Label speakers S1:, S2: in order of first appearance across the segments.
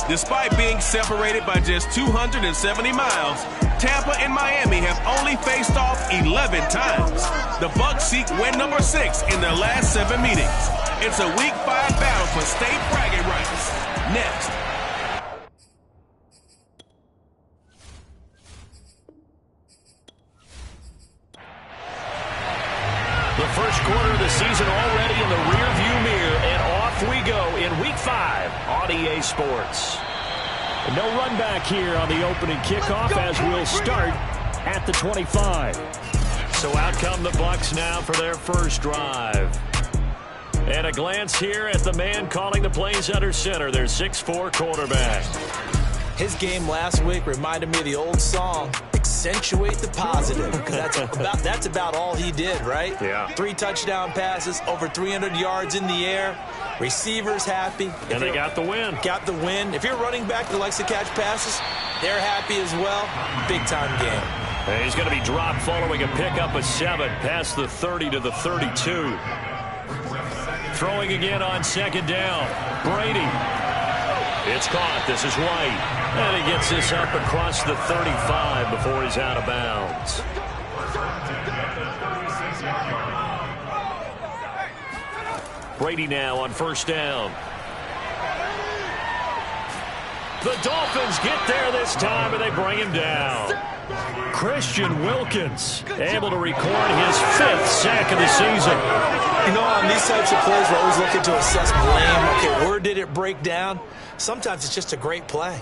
S1: Despite being separated by just 270 miles, Tampa and Miami have only faced off 11 times. The Bucs seek win number 6 in their last 7 meetings. It's a Week 5 battle for state bragging rights. Next.
S2: The first quarter of the season already in the rearview mirror, and off we go in Week 5 on EA Sports. No run back here on the opening kickoff as we'll start at the 25. So out come the Bucs now for their first drive. And a glance here at the man calling the plays under center, their 6'4" quarterback.
S3: His game last week reminded me of the old song, accentuate the positive, because that's about all he did, right?
S2: Yeah.
S3: 3 touchdown passes, over 300 yards in the air, receivers happy.
S2: And they got the win.
S3: Got the win. If you're a running back that likes to catch passes, they're happy as well. Big-time game.
S2: And he's going to be dropped following a pickup of 7 past the 30 to the 32. Throwing again on second down. Brady. It's caught. This is White. And he gets this up across the 35 before he's out of bounds. Brady now on first down. The Dolphins get there this time, and they bring him down. Christian Wilkins able to record his 5th sack of the season.
S3: You know, on these types of plays, we're always looking to assess blame. Okay, where did it break down? Sometimes it's just a great play.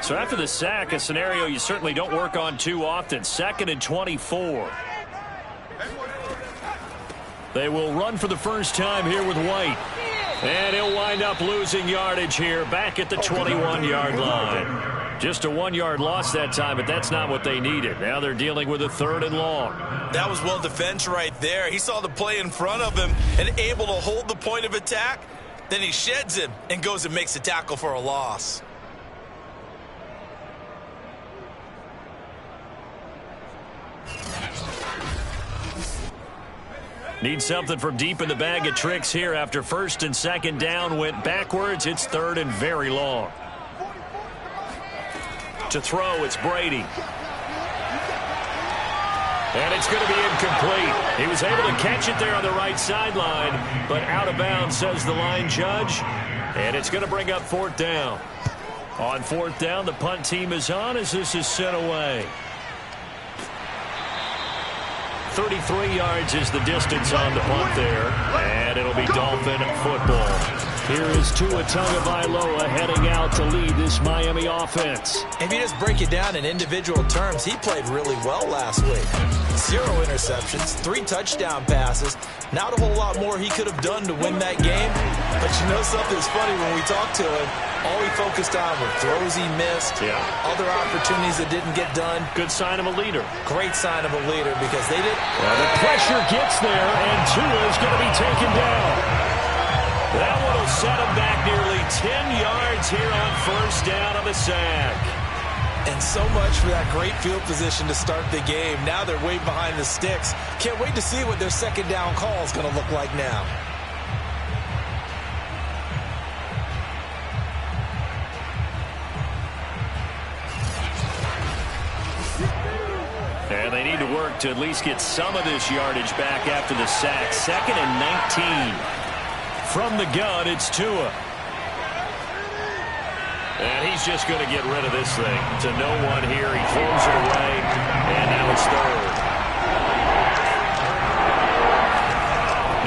S2: So after the sack, a scenario you certainly don't work on too often. 2nd and 24. They will run for the first time here with White. And he'll wind up losing yardage here back at the 21-yard line. Just a 1-yard loss that time, but that's not what they needed. Now they're dealing with a 3rd and long.
S3: That was well defense right there. He saw the play in front of him and able to hold the point of attack. Then he sheds him and goes and makes a tackle for a loss.
S2: Need something from deep in the bag of tricks here after 1st and 2nd down went backwards. It's 3rd and very long. To throw, it's Brady. And it's going to be incomplete. He was able to catch it there on the right sideline, but out of bounds, says the line judge. And it's going to bring up 4th down. On 4th down, the punt team is on as this is sent away. 33 yards is the distance on the punt there, and it'll be Dolphin football. Here is Tua Tagovailoa heading out to lead this Miami offense.
S3: If you just break it down in individual terms, he played really well last week. 0 interceptions, 3 touchdown passes. Not a whole lot more he could have done to win that game. But you know something's funny, when we talked to him, all he focused on were throws he missed, other opportunities that didn't get done.
S2: Good sign of a leader.
S3: Great sign of a leader because they did.
S2: Well, the pressure gets there, and Tua is going to be taken down. That one will set him back nearly 10 yards here on 1st down of a sack.
S3: And so much for that great field position to start the game. Now they're way behind the sticks. Can't wait to see what their 2nd down call is going to look like now.
S2: And they need to work to at least get some of this yardage back after the sack. 2nd and 19. From the gun, it's Tua. And he's just going to get rid of this thing to no one here. He throws it away, and now it's 3rd.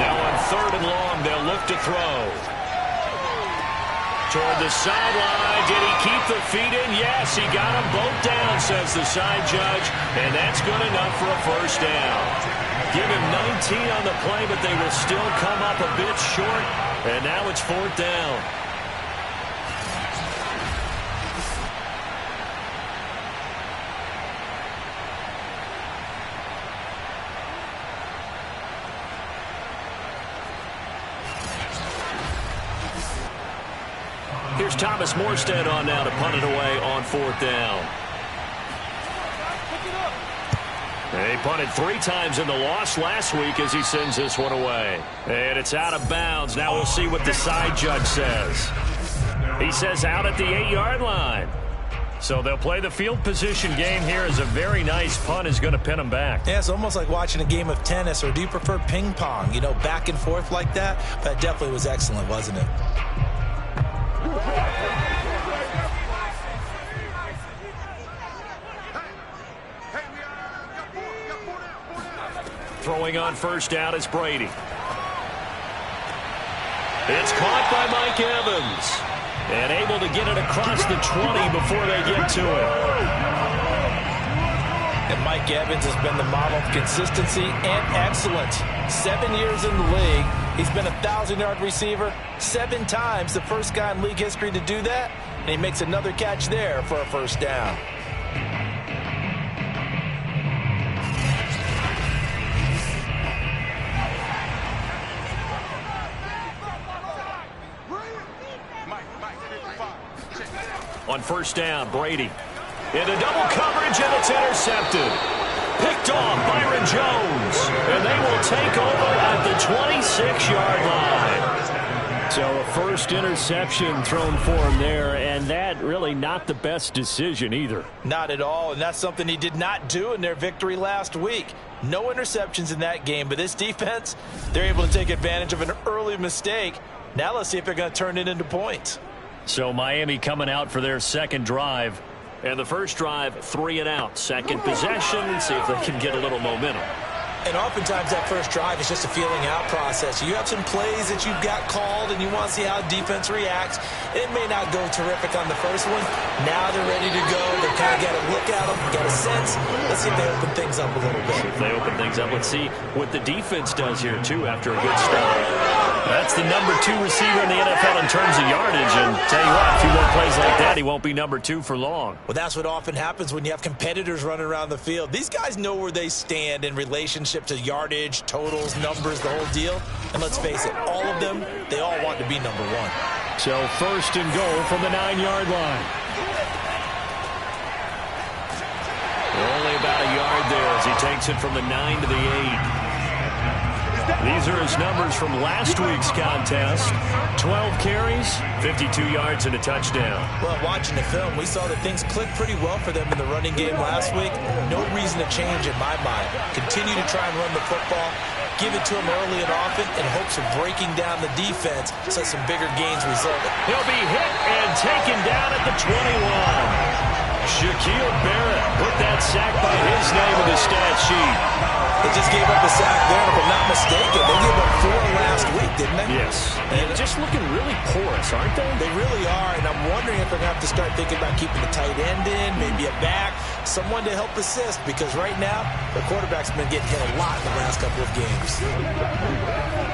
S2: Now on 3rd and long, they'll look to throw. Toward the sideline. Did he keep the feet in? Yes, he got them both down, says the side judge. And that's good enough for a 1st down. Give him 19 on the play, but they will still come up a bit short. And now it's 4th down. Here's Thomas Morstead on now to punt it away on 4th down. He punted 3 times in the loss last week as he sends this one away. And it's out of bounds. Now we'll see what the side judge says. He says out at the 8-yard line. So they'll play the field position game here as a very nice punt is going to pin them back.
S3: Yeah, it's almost like watching a game of tennis, or do you prefer ping pong? You know, back and forth like that? That definitely was excellent, wasn't it?
S2: Throwing on first down is Brady. It's caught by Mike Evans. And able to get it across the 20 before they get to it.
S3: And Mike Evans has been the model of consistency and excellence. 7 years in the league. He's been a 1,000-yard receiver 7 times, the first guy in league history to do that. And he makes another catch there for a first down.
S2: On first down, Brady. Into double coverage, and it's intercepted. Picked off Byron Jones. And they will take over at the 26-yard line.
S4: So a first interception thrown for him there, and that really not the best decision either.
S3: Not at all, and that's something he did not do in their victory last week. No interceptions in that game, but this defense, they're able to take advantage of an early mistake. Now let's see if they're going to turn it into points.
S2: So Miami coming out for their second drive. And the first drive, 3 and out. Second possession, see if they can get a little momentum.
S3: And oftentimes that first drive is just a feeling out process. You have some plays that you've got called and you want to see how defense reacts. It may not go terrific on the first one. Now they're ready to go. They kind of got a look at them, got a sense. Let's see if they open things up a little bit.
S2: If they open things up, let's see what the defense does here, too, after a good start. That's the number 2 receiver in the NFL in terms of yardage. And tell you what, a few more plays like that, he won't be number 2 for long.
S3: Well, that's what often happens when you have competitors running around the field. These guys know where they stand in relationship to yardage, totals, numbers, the whole deal. And let's face it, all of them, they all want to be number 1.
S4: So first and goal from the 9-yard line.
S2: Only about a yard there as he takes it from the 9 to the 8. These are his numbers from last week's contest. 12 carries, 52 yards, and a touchdown.
S3: Well, watching the film, we saw that things clicked pretty well for them in the running game last week. No reason to change in my mind. Continue to try and run the football. Give it to him early and often in hopes of breaking down the defense so some bigger gains result.
S2: He'll be hit and taken down at the 21. Shaquille Barrett put that sack by his name in the stat sheet.
S3: They just gave up a sack there, if I'm not mistaken. They gave up 4 last week, didn't they?
S2: Yes. And just looking really porous, aren't they?
S3: They really are, and I'm wondering if they're going to have to start thinking about keeping the tight end in, maybe a back, someone to help assist, because right now, the quarterback's been getting hit a lot in the last couple of games.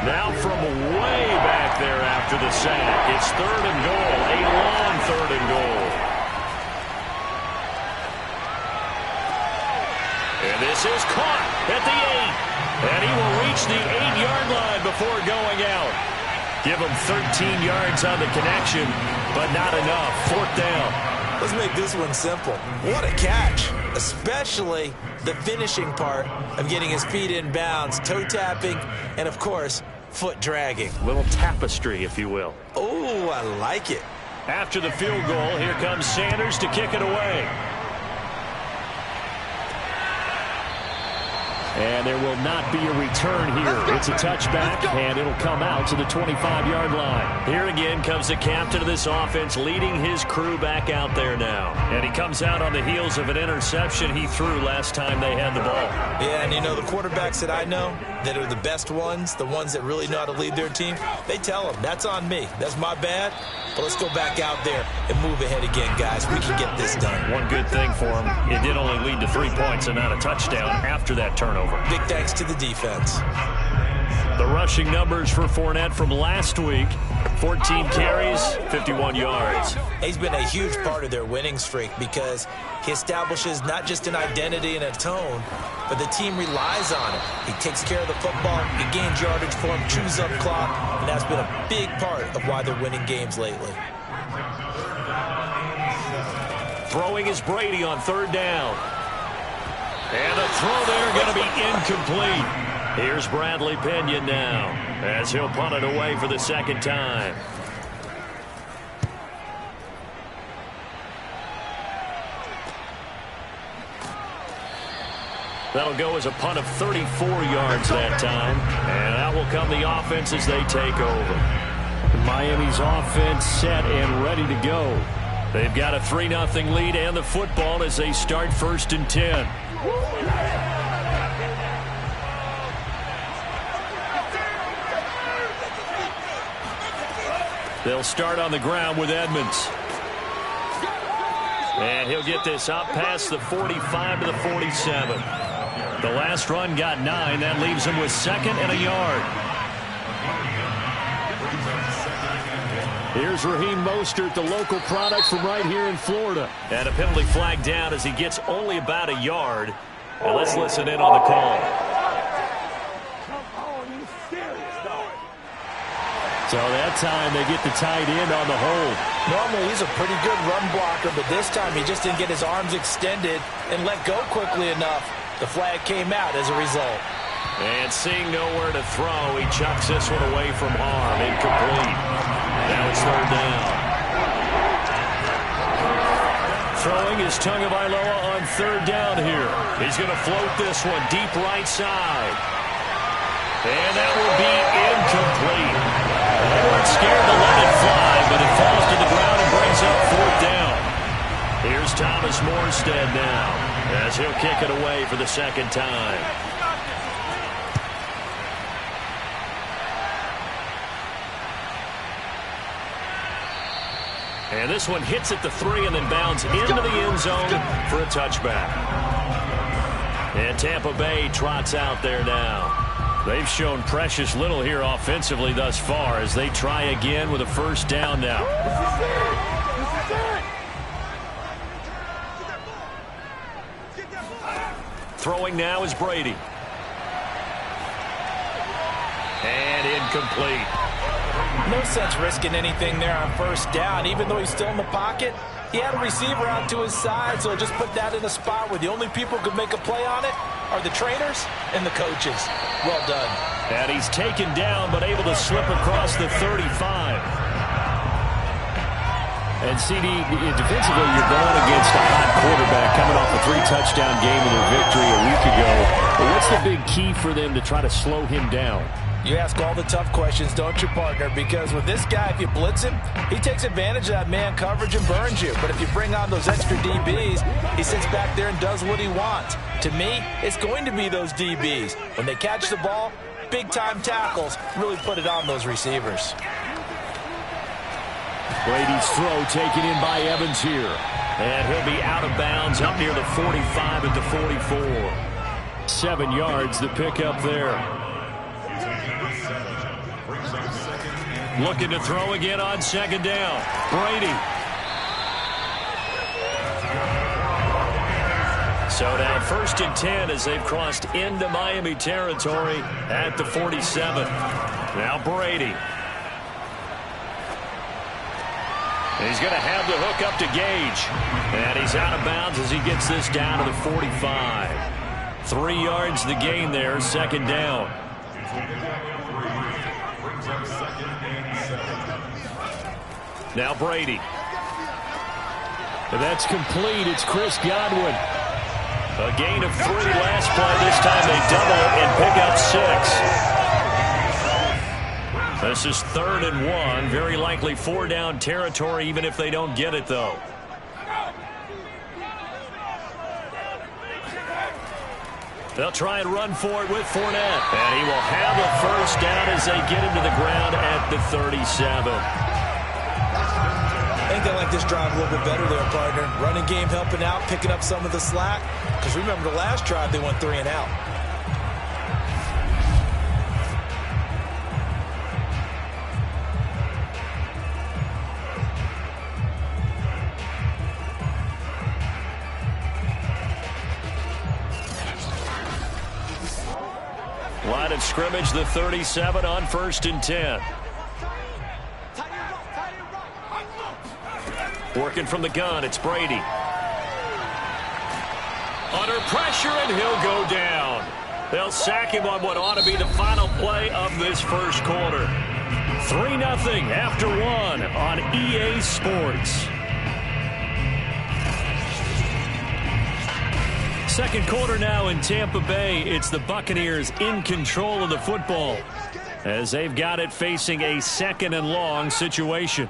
S2: Now from way back there after the sack, it's 3rd and goal, a long 3rd and goal. And this is caught at the 8. And he will reach the 8-yard line before going out. Give him 13 yards on the connection, but not enough. 4th down.
S3: Let's make this one simple. What a catch, especially the finishing part of getting his feet in bounds, toe tapping, and, of course, foot dragging.
S2: Little tapestry, if you will.
S3: Oh, I like it.
S2: After the field goal, here comes Sanders to kick it away.
S4: And there will not be a return here. It's a touchback, and it'll come out to the 25-yard line.
S2: Here again comes the captain of this offense, leading his crew back out there now. And he comes out on the heels of an interception he threw last time they had the ball.
S3: Yeah, and you know, the quarterbacks that I know that are the best ones, the ones that really know how to lead their team, they tell them, that's on me. That's my bad. But let's go back out there and move ahead again, guys. We can get this done.
S2: One good thing for him, it did only lead to 3 points and not a touchdown after that turnover.
S3: Big thanks to the defense.
S2: The rushing numbers for Fournette from last week, 14 carries, 51 yards.
S3: He's been a huge part of their winning streak because he establishes not just an identity and a tone, but the team relies on him. He takes care of the football, he gains yardage for him, chews up clock, and that's been a big part of why they're winning games lately.
S2: Throwing is Brady on 3rd down. And the throw there going to be incomplete. Here's Bradley Pinion now as he'll punt it away for the second time. That'll go as a punt of 34 yards that time. And out will come the offense as they take over.
S4: Miami's offense set and ready to go.
S2: They've got a 3-0 lead and the football as they start 1st and 10. They'll start on the ground with Edmonds. And he'll get this up past the 45 to the 47. The last run got 9. That leaves him with 2nd and a yard.
S4: Here's Raheem Mostert, the local product from right here in Florida.
S2: And a penalty flag down as he gets only about a yard. And let's listen in on the call.
S4: So that time they get the tight end on the hold.
S3: Normally he's a pretty good run blocker, but this time he just didn't get his arms extended and let go quickly enough. The flag came out as a result.
S2: And seeing nowhere to throw, he chucks this one away from harm. Incomplete. Now it's 3rd down. Throwing is Tagovailoa on 3rd down here. He's going to float this one deep right side. And that will be incomplete. They weren't scared to let it fly, but it falls to the ground and brings up 4th down. Here's Thomas Morstead now as he'll kick it away for the second time. And this one hits at the 3 and then bounds into the end zone for a touchback. And Tampa Bay trots out there now. They've shown precious little here offensively thus far as they try again with a 1st down now. Throwing now is Brady. And incomplete.
S3: No sense risking anything there on 1st down. Even though he's still in the pocket, he had a receiver out to his side, so just put that in a spot where the only people who could make a play on it are the trainers and the coaches. Well done.
S2: And he's taken down but able to slip across the 35.
S4: And CD, defensively, you're going against a hot quarterback coming off a 3-touchdown game with a victory a week ago. But what's the big key for them to try to slow him down?
S3: You ask all the tough questions, don't you, partner? Because with this guy, if you blitz him, he takes advantage of that man coverage and burns you. But if you bring on those extra DBs, he sits back there and does what he wants. To me, it's going to be those DBs. When they catch the ball, big-time tackles really put it on those receivers.
S4: Brady's throw taken in by Evans here.
S2: And he'll be out of bounds up near the 45 at the 44.
S4: 7 yards, the pickup there.
S2: Looking to throw again on 2nd down. Brady. So now 1st and 10 as they've crossed into Miami territory at the 47. Now Brady. He's going to have the hook up to Gage. And he's out of bounds as he gets this down to the 45. 3 yards the gain there, 2nd down. Now Brady.
S4: And that's complete. It's Chris Godwin.
S2: A gain of 3 last play. This time they double it and pick up 6. This is 3rd and 1. Very likely 4-down territory even if they don't get it, though. They'll try and run for it with Fournette. And he will have a 1st down as they get him to the ground at the 37.
S3: I think they like this drive a little bit better there, partner. Running game helping out, picking up some of the slack. Because remember the last drive, they went 3 and out.
S2: Line of scrimmage, the 37 on 1st and 10. Working from the gun, it's Brady. Under pressure, and he'll go down. They'll sack him on what ought to be the final play of this first quarter. 3-0 after 1 on EA Sports. Second quarter now in Tampa Bay. It's the Buccaneers in control of the football as they've got it facing a 2nd and long situation.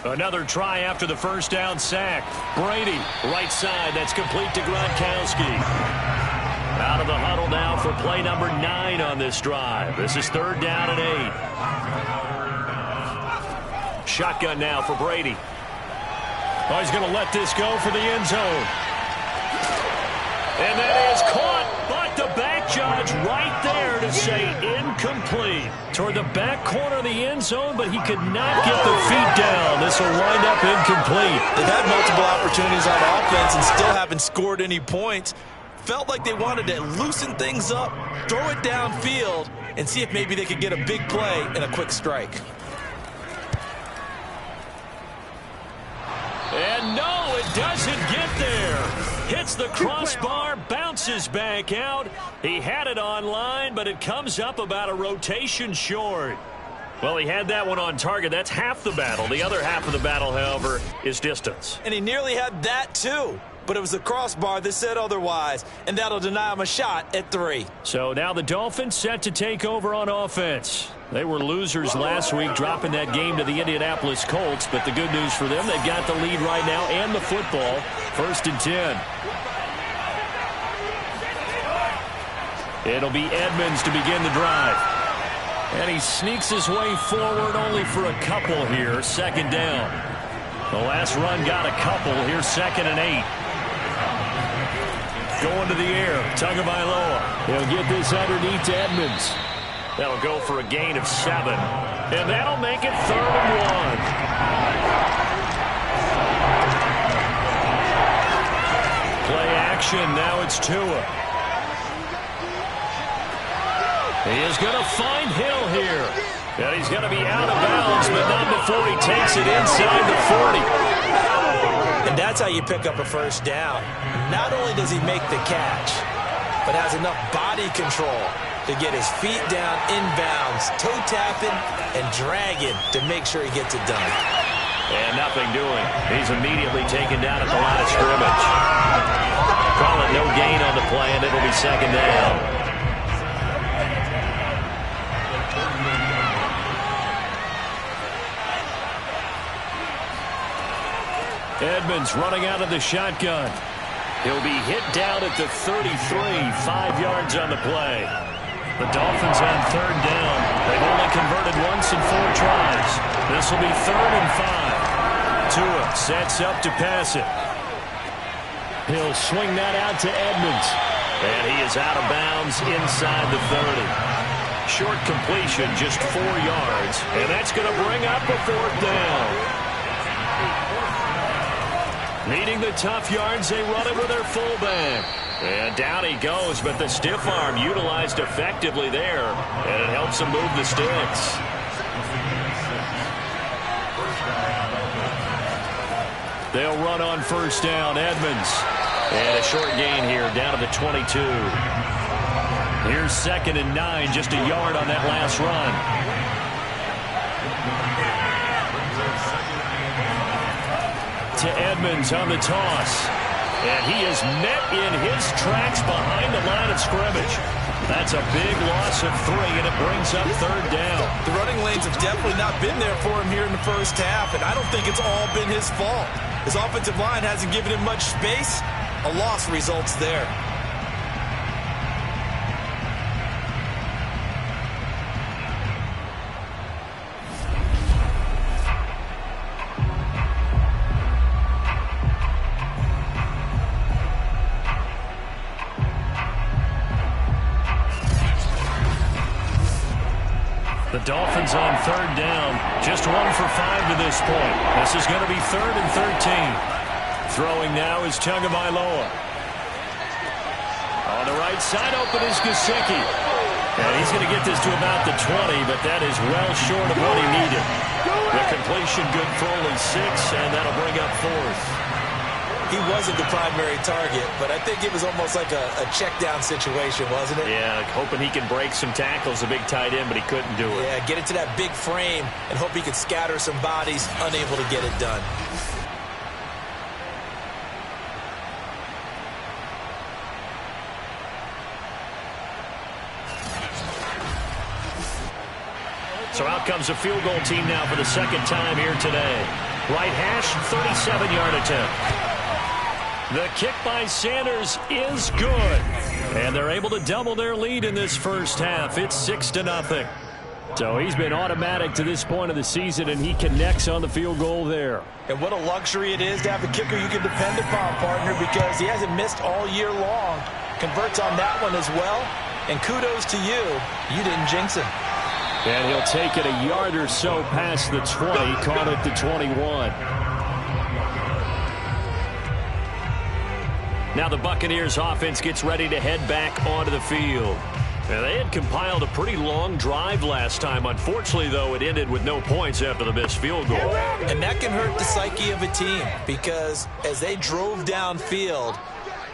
S2: Another try after the first down sack. Brady, right side. That's complete to Gronkowski. Out of the huddle now for play number 9 on this drive. This is 3rd down and 8. Shotgun now for Brady. Oh, he's going to let this go for the end zone. And that is caught, but the back judge right there to say incomplete. Toward the back corner of the end zone, but he could not get the feet down. This will wind up incomplete.
S3: They've had multiple opportunities on offense and still haven't scored any points. Felt like they wanted to loosen things up, throw it downfield, and see if maybe they could get a big play and a quick strike.
S2: And no, it doesn't get there. Hits the crossbar, bounces back out. He had it on line, but it comes up about a rotation short. Well, he had that one on target. That's half the battle. The other half of the battle, however, is distance.
S3: And he nearly had that, too. But it was the crossbar that said otherwise, and that'll deny him a shot at 3.
S2: So now the Dolphins set to take over on offense. They were losers last week, dropping that game to the Indianapolis Colts. But the good news for them, they've got the lead right now and the football. 1st and 10. It'll be Edmonds to begin the drive. And he sneaks his way forward only for a couple here. 2nd down. The last run got a couple. Here's 2nd and 8. Going to the air. Tagovailoa. He'll get this underneath to Edmonds. That'll go for a gain of 7. And that'll make it 3rd and 1. Play action. Now it's Tua. He is going to find Hill here. And he's going to be out of bounds, but not before he takes it inside the 40.
S3: And that's how you pick up a first down. Not only does he make the catch, but has enough body control to get his feet down inbounds, toe tapping and dragging to make sure he gets it done.
S2: And nothing doing. He's immediately taken down at the line of scrimmage. Call it no gain on the play, and it'll be 2nd down. Edmonds running out of the shotgun. He'll be hit down at the 33, 5 yards on the play. The Dolphins on 3rd down. They've only converted once in 4 tries. This will be 3rd and 5. Tua sets up to pass it. He'll swing that out to Edmonds. And he is out of bounds inside the 30. Short completion, just 4 yards. And that's going to bring up a 4th down. Needing the tough yards, they run it with their fullback. And down he goes, but the stiff arm utilized effectively there. And it helps him move the sticks. They'll run on 1st down, Edmonds. And a short gain here, down to the 22. Here's 2nd and 9, just a yard on that last run. To Edmonds on the toss. And he is met in his tracks behind the line of scrimmage. That's a big loss of 3, and it brings up 3rd down.
S3: The running lanes have definitely not been there for him here in the first half, and I don't think it's all been his fault. His offensive line hasn't given him much space. A loss results there.
S2: The Dolphins on 3rd down. Just 1 for 5 to this point. This is going to be 3rd and 13. Throwing now is Tagovailoa. On the right side, open is Gesicki. And he's going to get this to about the 20, but that is well short of what he needed. The completion good for only 6, and that'll bring up 4th.
S3: he wasn't the primary target, but I think it was almost like a check-down situation, wasn't it?
S4: Yeah, hoping he can break some tackles, a big tight end, but he couldn't do it.
S3: Yeah, get it to that big frame and hope he could scatter some bodies, unable to get it done.
S4: So out comes a field goal team now for the second time here today. Right hash, 37-yard attempt. The kick by Sanders is good. And they're able to double their lead in this first half. It's 6-0. So he's been automatic to this point of the season, and he connects on the field goal there.
S3: And what a luxury it is to have a kicker you can depend upon, partner, because he hasn't missed all year long. Converts on that one as well. And kudos to you. You didn't jinx him.
S4: And he'll take it a yard or so past the 20, caught at the 21. Now the Buccaneers offense gets ready to head back onto the field. Now, they had compiled a pretty long drive last time. Unfortunately, though, it ended with no points after the missed field goal.
S3: And that can hurt the psyche of a team because as they drove downfield,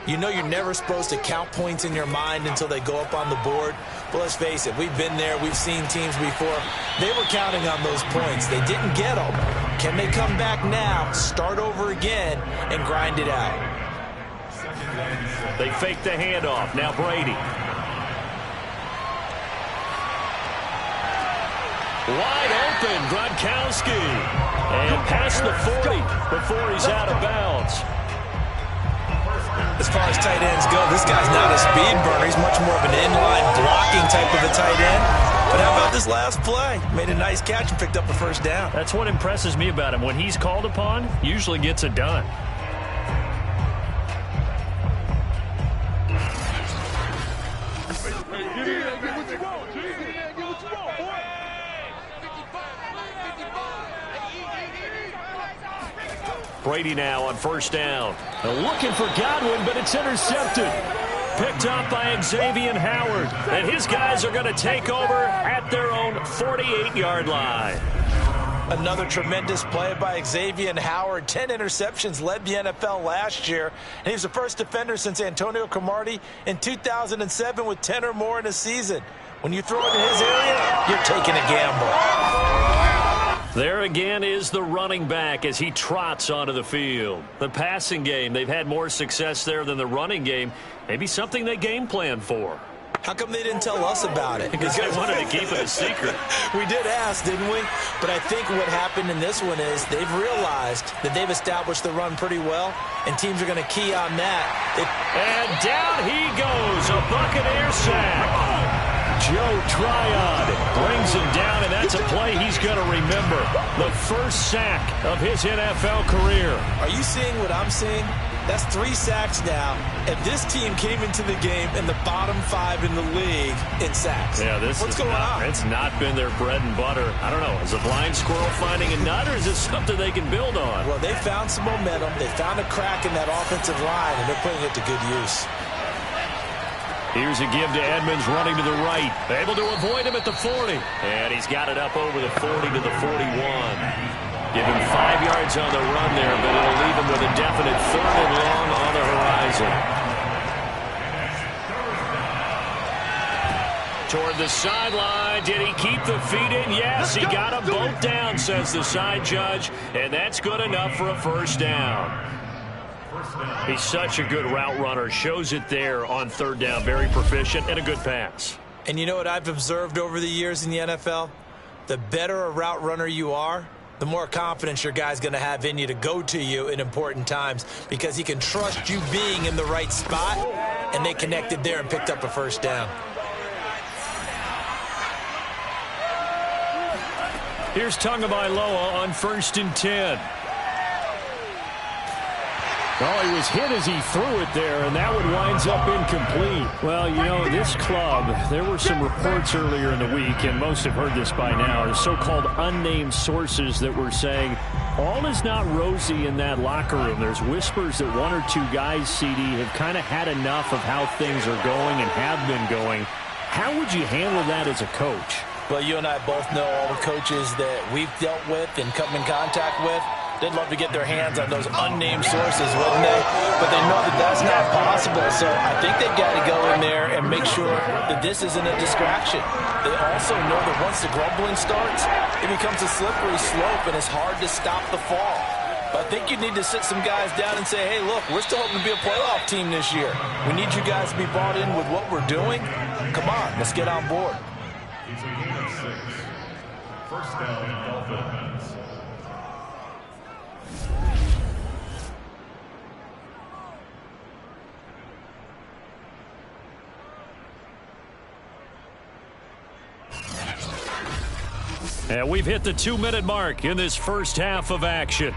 S3: you know you're never supposed to count points in your mind until they go up on the board. But let's face it, we've been there. We've seen teams before. They were counting on those points. They didn't get them. Can they come back now, start over again, and grind it out?
S4: They fake the handoff. Now Brady. Wide open, Gronkowski. And past the 40 before he's out of bounds.
S3: As far as tight ends go, this guy's not a speed burner. He's much more of an inline blocking type of a tight end. But how about this last play? Made a nice catch and picked up a first down.
S4: That's what impresses me about him. When he's called upon, usually gets it done. Brady now on first down. Looking for Godwin, but it's intercepted. Picked up by Xavier Howard. And his guys are going to take over at their own 48-yard line.
S3: Another tremendous play by Xavier Howard. 10 interceptions, led the NFL last year. And he was the first defender since Antonio Cromartie in 2007 with 10 or more in a season. When you throw it in his area, you're taking a gamble.
S4: There again is the running back as he trots onto the field. The passing game, they've had more success there than the running game. Maybe something they game plan for.
S3: How come they didn't tell us about it?
S4: Because they wanted to keep it a secret.
S3: We did ask, didn't we? But I think what happened in this one is they've realized that they've established the run pretty well, and teams are going to key on that.
S4: And down he goes, a Buccaneer sack. Joe Tryon brings him down, and that's a play he's going to remember. The first sack of his NFL career.
S3: Are you seeing what I'm seeing? That's 3 sacks now, and this team came into the game in the bottom 5 in the league in sacks.
S4: Yeah,
S3: What's going on?
S4: It's not been their bread and butter. I don't know. Is a blind squirrel finding a nut, or is this something they can build on?
S3: Well, they found some momentum. They found a crack in that offensive line, and they're putting it to good use.
S4: Here's a give to Edmonds running to the right. Able to avoid him at the 40. And he's got it up over the 40 to the 41. Give him 5 yards on the run there, but it'll leave him with a definite 3rd and long on the horizon. Toward the sideline. Did he keep the feet in? Yes, he got them both down, says the side judge. And that's good enough for a first down. He's such a good route runner. Shows it there on 3rd down. Very proficient and a good pass.
S3: And you know what I've observed over the years in the NFL? The better a route runner you are, the more confidence your guy's going to have in you to go to you in important times because he can trust you being in the right spot, and they connected there and picked up a first down.
S4: Here's Tagovailoa on 1st and 10. Oh, he was hit as he threw it there, and that one winds up incomplete. Well, you know, this club, there were some reports earlier in the week, and most have heard this by now, the so-called unnamed sources that were saying all is not rosy in that locker room. There's whispers that 1 or 2 guys, CD, have kind of had enough of how things are going and have been going. How would you handle that as a coach?
S3: Well, you and I both know all the coaches that we've dealt with and come in contact with. They'd love to get their hands on those unnamed sources, wouldn't they? But they know that that's not possible, so I think they've got to go in there and make sure that this isn't a distraction. They also know that once the grumbling starts, it becomes a slippery slope, and it's hard to stop the fall. But I think you need to sit some guys down and say, hey, look, we're still hoping to be a playoff team this year. We need you guys to be bought in with what we're doing. Come on, let's get on board.
S5: It's a game of 6. First down, Dolphins.
S4: And we've hit the 2-minute mark in this first half of action.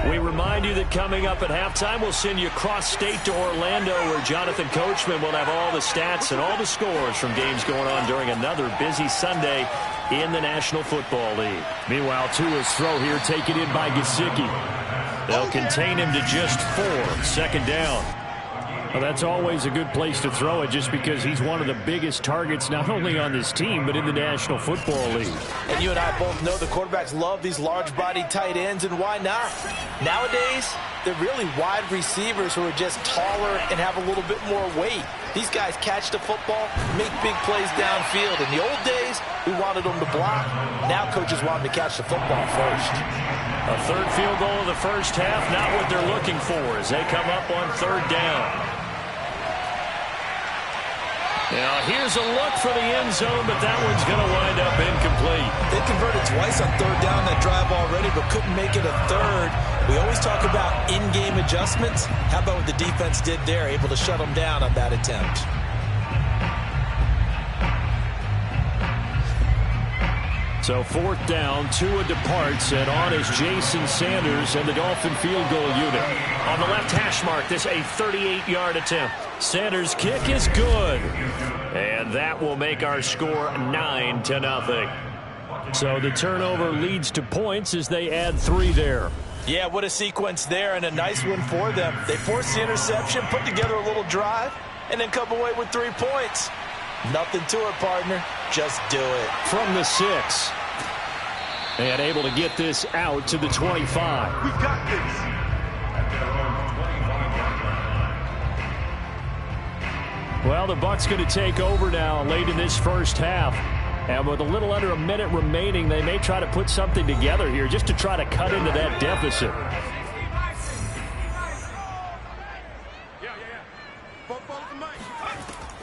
S4: We remind you that coming up at halftime, we'll send you cross-state to Orlando, where Jonathan Coachman will have all the stats and all the scores from games going on during another busy Sunday in the National Football League. Meanwhile, Tua's throw here taken in by Gesicki. They'll contain him to just 4. Second down. Well, that's always a good place to throw it, just because he's one of the biggest targets not only on this team but in the National Football League.
S3: And you and I both know the quarterbacks love these large-bodied tight ends, and why not? Nowadays, they're really wide receivers who are just taller and have a little bit more weight. These guys catch the football, make big plays downfield. In the old days, we wanted them to block. Now coaches want them to catch the football first.
S4: A third field goal of the first half, not what they're looking for as they come up on third down. Now, here's a look for the end zone, but that one's going to wind up incomplete.
S3: They converted twice on third down that drive already, but couldn't make it a third. We always talk about in-game adjustments. How about what the defense did there, able to shut them down on that attempt?
S4: So fourth down, Tua departs, and on is Jason Sanders and the Dolphin field goal unit. On the left hash mark, this a 38-yard attempt. Sanders' kick is good. And that will make our score 9-0. So the turnover leads to points as they add 3 there.
S3: Yeah, what a sequence there, and a nice one for them. They forced the interception, put together a little drive, and then come away with 3 points. Nothing to it, partner. Just do it.
S4: From the 6. And able to get this out to the 25.
S5: We got this.
S4: Well, the Bucs going to take over now late in this first half. And with a little under a minute remaining, they may try to put something together here just to try to cut into that deficit.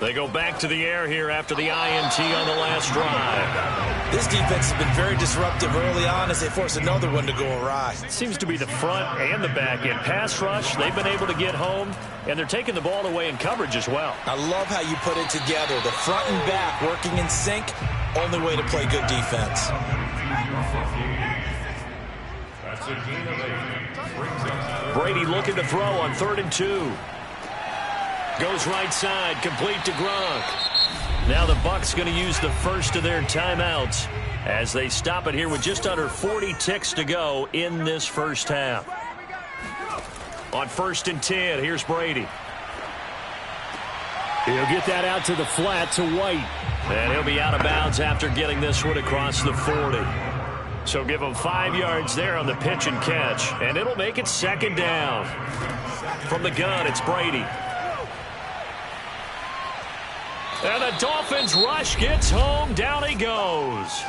S4: They go back to the air here after the INT on the last drive.
S3: This defense has been very disruptive early on as they force another one to go awry.
S4: It seems to be the front and the back end. Pass rush, they've been able to get home, and they're taking the ball away in coverage as well.
S3: I love how you put it together. The front and back working in sync, only way to play good defense.
S4: Brady looking to throw on 3rd and 2. Goes right side, complete to Gronk. Now the Bucs going to use the first of their timeouts as they stop it here with just under 40 ticks to go in this first half. On 1st and 10, here's Brady. He'll get that out to the flat to White. And he'll be out of bounds after getting this one across the 40. So give him 5 yards there on the pitch and catch. And it'll make it 2nd down. From the gun, it's Brady. And the Dolphins rush gets home. Down he goes.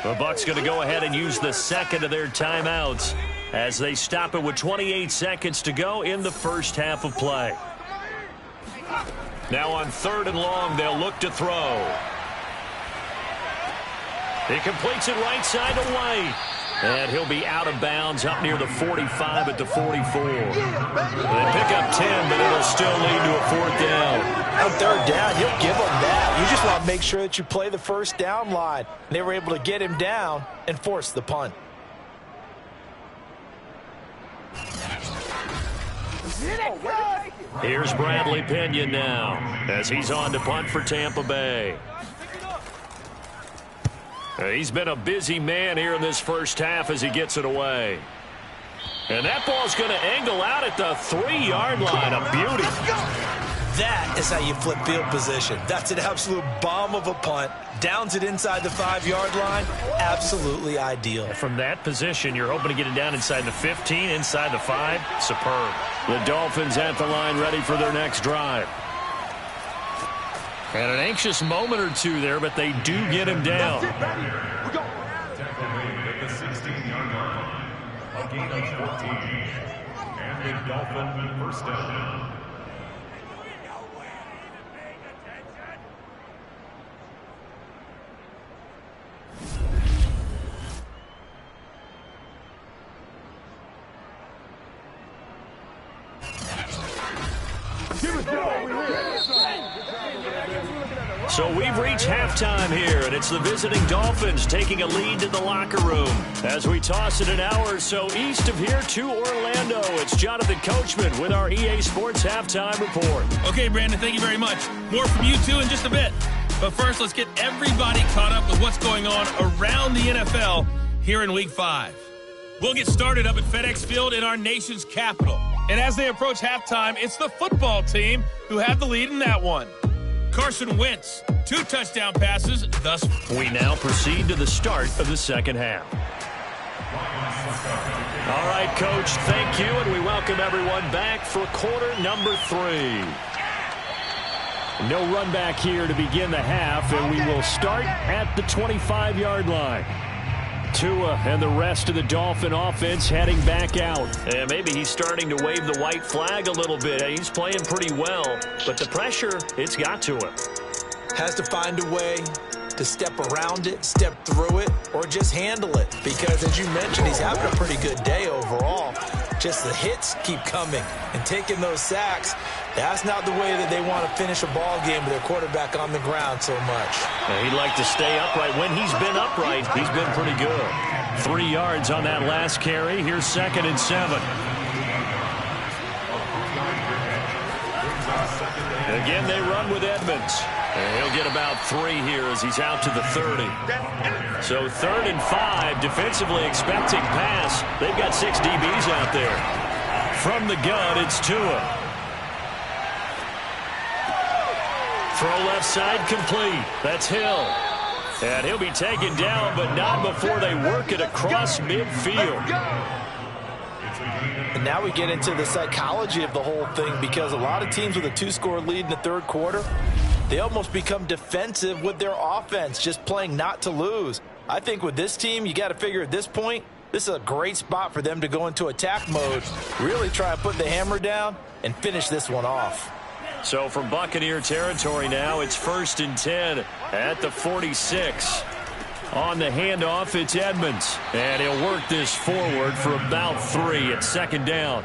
S4: The Bucs going to go ahead and use the second of their timeouts as they stop it with 28 seconds to go in the first half of play. Now on 3rd and long, they'll look to throw. He completes it right side to White. And he'll be out of bounds up near the 45 at the 44. They pick up 10, but it'll still lead to a 4th down.
S3: On 3rd down, you'll give them that. You just want to make sure that you play the first down line. They were able to get him down and force the punt.
S4: Here's Bradley Pinion now as he's on to punt for Tampa Bay. He's been a busy man here in this first half as he gets it away. And that ball's going to angle out at the 3-yard line. A beauty.
S3: That is how you flip field position. That's an absolute bomb of a punt. Downs it inside the 5-yard line. Absolutely ideal.
S2: From that position, you're hoping to get it down inside the 15, inside the 5. Superb.
S4: The Dolphins at the line ready for their next drive. And an anxious moment or two there, but they do get him down.
S5: Tackle made at the 16-yard line. A gain of 14. And a Dolphin first down.
S2: So we've reached halftime here, and it's the visiting Dolphins taking a lead to the locker room. As we toss it an hour or so east of here to Orlando, it's Jonathan Coachman with our EA Sports Halftime Report.
S6: Okay, Brandon, thank you very much. More from you two in just a bit. But first, let's get everybody caught up with what's going on around the NFL here in Week 5. We'll get started up at FedEx Field in our nation's capital. And as they approach halftime, it's the football team who have the lead in that one. Carson Wentz, 2 touchdown passes thus far.
S2: We now proceed to the start of the second half. All right, Coach, thank you, and we welcome everyone back for quarter number 3.
S4: No run back here to begin the half, and we will start at the 25-yard line. Tua and the rest of the Dolphin offense heading back out.
S2: And maybe he's starting to wave the white flag a little bit. He's playing pretty well, but the pressure, it's got to him.
S3: Has to find a way to step around it, step through it, or just handle it. Because, as you mentioned, he's having a pretty good day overall. Just the hits keep coming and taking those sacks. That's not the way that they want to finish a ball game with their quarterback on the ground so much.
S2: He'd like to stay upright. When he's been upright, he's been pretty good.
S4: 3 yards on that last carry. Here's 2nd and 7.
S2: Again, they run with Edmonds. And he'll get about 3 here as he's out to the 30. So 3rd and 5, defensively expecting pass. They've got 6 DBs out there. From the gun, it's Tua. Throw left side complete. That's Hill. And he'll be taken down, but not before they work it across midfield.
S3: And now we get into the psychology of the whole thing, because a lot of teams with a 2-score lead in the 3rd quarter, they almost become defensive with their offense, just playing not to lose. I think with this team, you got to figure at this point, this is a great spot for them to go into attack mode, really try and put the hammer down and finish this one off.
S2: So from Buccaneer territory now, it's 1st and 10 at the 46. On the handoff, it's Edmonds. And he'll work this forward for about 3 at 2nd down.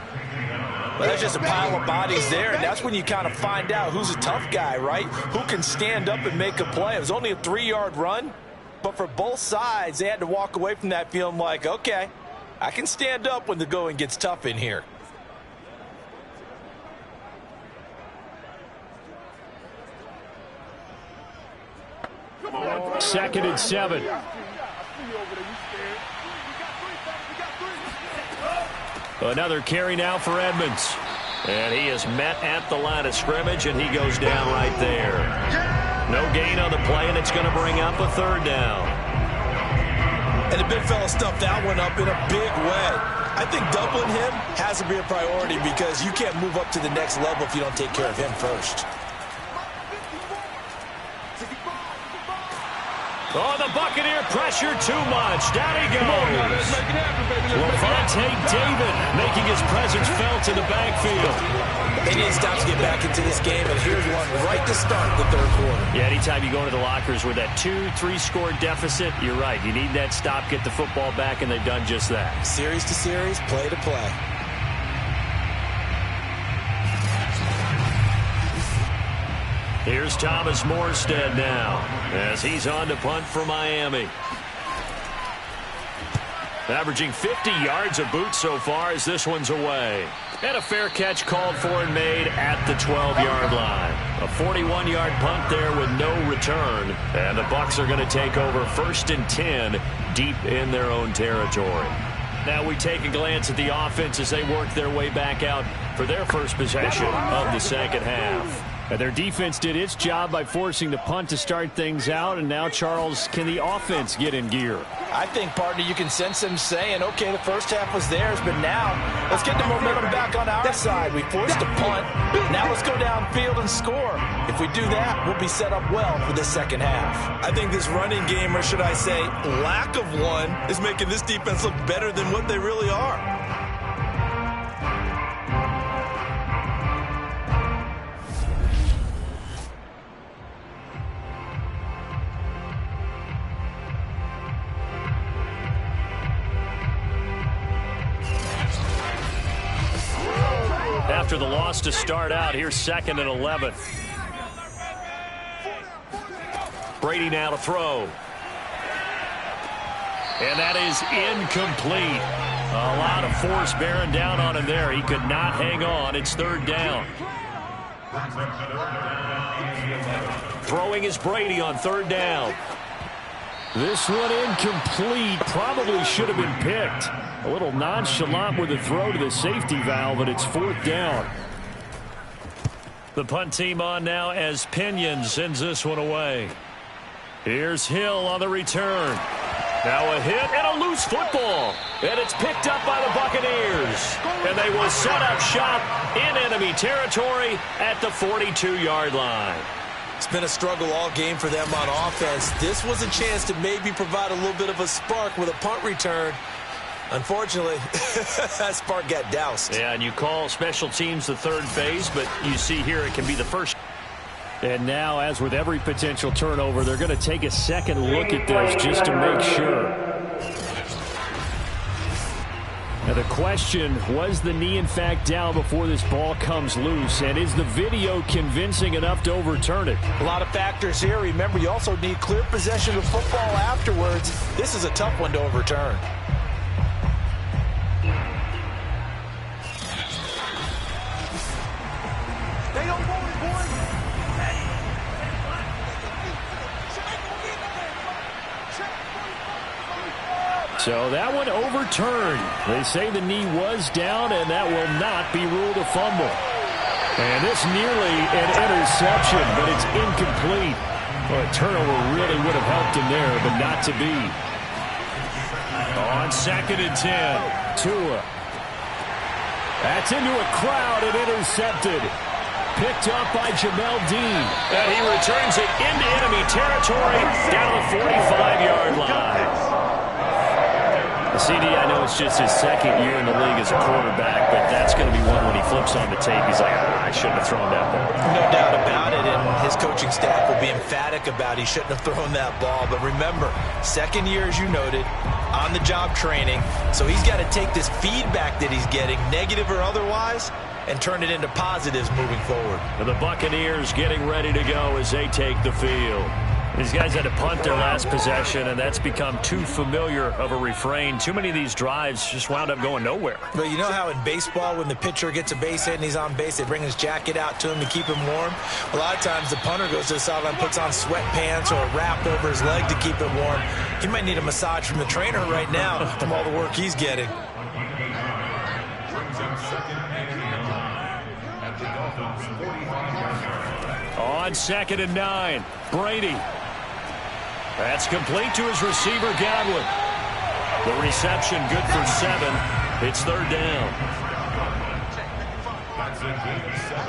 S3: Well, there's just a pile of bodies there, and that's when you kind of find out who's a tough guy, right? Who can stand up and make a play. It was only a 3-yard run, but for both sides, they had to walk away from that feeling like, okay, I can stand up when the going gets tough in here.
S4: Second and 7.
S2: Another carry now for Edmonds. And he is met at the line of scrimmage, and he goes down right there. No gain on the play, and it's going to bring up a 3rd down.
S3: And the big fella stuffed that one up in a big way. I think doubling him has to be a priority, because you can't move up to the next level if you don't take care of him first.
S2: Oh, the Buccaneer pressure too much. Down he goes. Levante David making his presence felt in the backfield.
S3: They need to stop to get back into this game, and here's one right to start the 3rd quarter.
S2: Yeah, anytime you go into the lockers with that 2-3-score deficit, you're right. You need that stop, get the football back, and they've done just that.
S3: Series to series, play to play.
S2: Here's Thomas Morstead now as he's on to punt for Miami. Averaging 50 yards a boot so far as this one's away. And a fair catch called for and made at the 12-yard line. A 41-yard punt there with no return. And the Bucs are going to take over 1st and 10 deep in their own territory. Now we take a glance at the offense as they work their way back out for their first possession of the second half.
S4: Their defense did its job by forcing the punt to start things out, and now, Charles, can the offense get in gear?
S3: I think, partner, you can sense them saying, okay, the first half was theirs, but now let's get the momentum back on our side. We forced a punt. Now let's go downfield and score. If we do that, we'll be set up well for the second half.
S7: I think this running game, or should I say lack of one, is making this defense look better than what they really are.
S4: After the loss to start out, here's 2nd and 11. Brady now to throw. And that is incomplete. A lot of force bearing down on him there. He could not hang on. It's 3rd down. Throwing is Brady on 3rd down. This one incomplete. Probably should have been picked. A little nonchalant with a throw to the safety valve, and it's 4th down. The punt team on now as Pinion sends this one away. Here's Hill on the return. Now a hit and a loose football. And it's picked up by the Buccaneers. And they will set up shop in enemy territory at the 42-yard line.
S3: It's been a struggle all game for them on offense. This was a chance to maybe provide a little bit of a spark with a punt return. Unfortunately, that spark got doused.
S4: Yeah, and you call special teams the third phase, but you see here it can be the first. And now, as with every potential turnover, they're going to take a second look at this just to make sure. Now the question, was the knee in fact down before this ball comes loose? And is the video convincing enough to overturn it?
S3: A lot of factors here. Remember, you also need clear possession of football afterwards. This is a tough one to overturn.
S4: So that one overturned. They say the knee was down, and that will not be ruled a fumble. And this nearly an interception, but it's incomplete. Well, a turnover really would have helped him there, but not to be. On 2nd and 10, Tua. That's into a crowd and intercepted. Picked up by Jamel Dean. And he returns it into enemy territory down the 45-yard line. CD, I know it's just his 2nd year in the league as a quarterback, but that's going to be one when he flips on the tape. He's like, I shouldn't have thrown that ball.
S3: No doubt about it, and his coaching staff will be emphatic about he shouldn't have thrown that ball. But remember, 2nd year, as you noted, on-the-job training. So he's got to take this feedback that he's getting, negative or otherwise, and turn it into positives moving forward.
S4: And the Buccaneers getting ready to go as they take the field. These guys had to punt their last possession, and that's become too familiar of a refrain. Too many of these drives just wound up going nowhere.
S3: But you know how in baseball, when the pitcher gets a base hit and he's on base, they bring his jacket out to him to keep him warm? A lot of times the punter goes to the sideline, puts on sweatpants or a wrap over his leg to keep it warm. He might need a massage from the trainer right now from all the work he's getting.
S4: On 2nd and 9, Brady. That's complete to his receiver, Godwin. The reception good for 7. It's 3rd down.
S5: That's a gain of 7.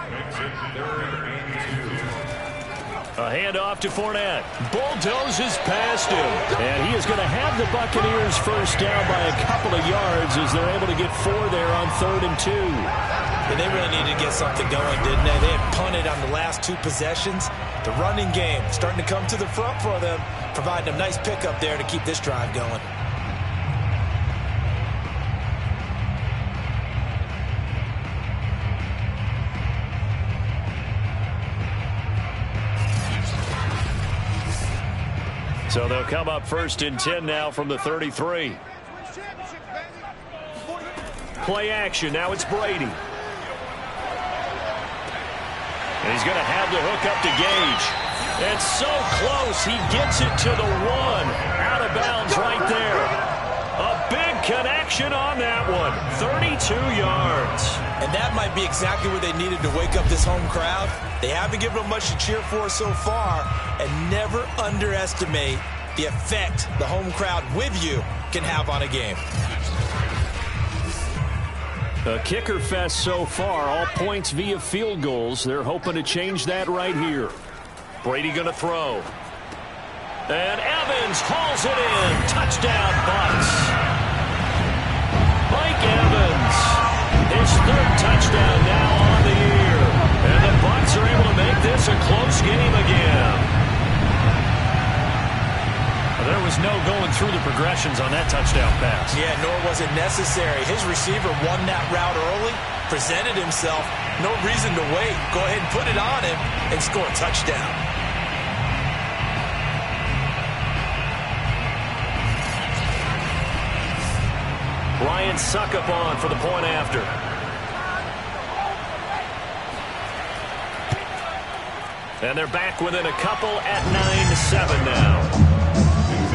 S5: Makes it 3rd and 2.
S4: A handoff to Fournette. Bulldozes past him. And he is going to have the Buccaneers first down by a couple of yards as they're able to get 4 there on 3rd and 2.
S3: And they really needed to get something going, didn't they? They had punted on the last 2 possessions. The running game starting to come to the front for them, providing a nice pickup there to keep this drive going.
S4: So they'll come up 1st and 10 now from the 33. Play action. Now it's Brady. And he's going to have the hook up to Gage. It's so close. He gets it to the 1. Out of bounds right there. A big connection on that one. 32 yards.
S3: And that might be exactly what they needed to wake up this home crowd. They haven't given them much to cheer for so far, and never underestimate the effect the home crowd with you can have on a game.
S4: A kicker fest so far, all points via field goals. They're hoping to change that right here.
S2: Brady going to throw. And Evans hauls it in. Touchdown, Bucs. Mike Evans, his third touchdown now on the year. And the Bucs are able to make this a close game again.
S4: There was no going through the progressions on that touchdown pass.
S3: Yeah, nor was it necessary. His receiver won that route early, presented himself. No reason to wait. Go ahead and put it on him and score a touchdown.
S2: Ryan Suckup on for the point after. And they're back within a couple at 9-7 now.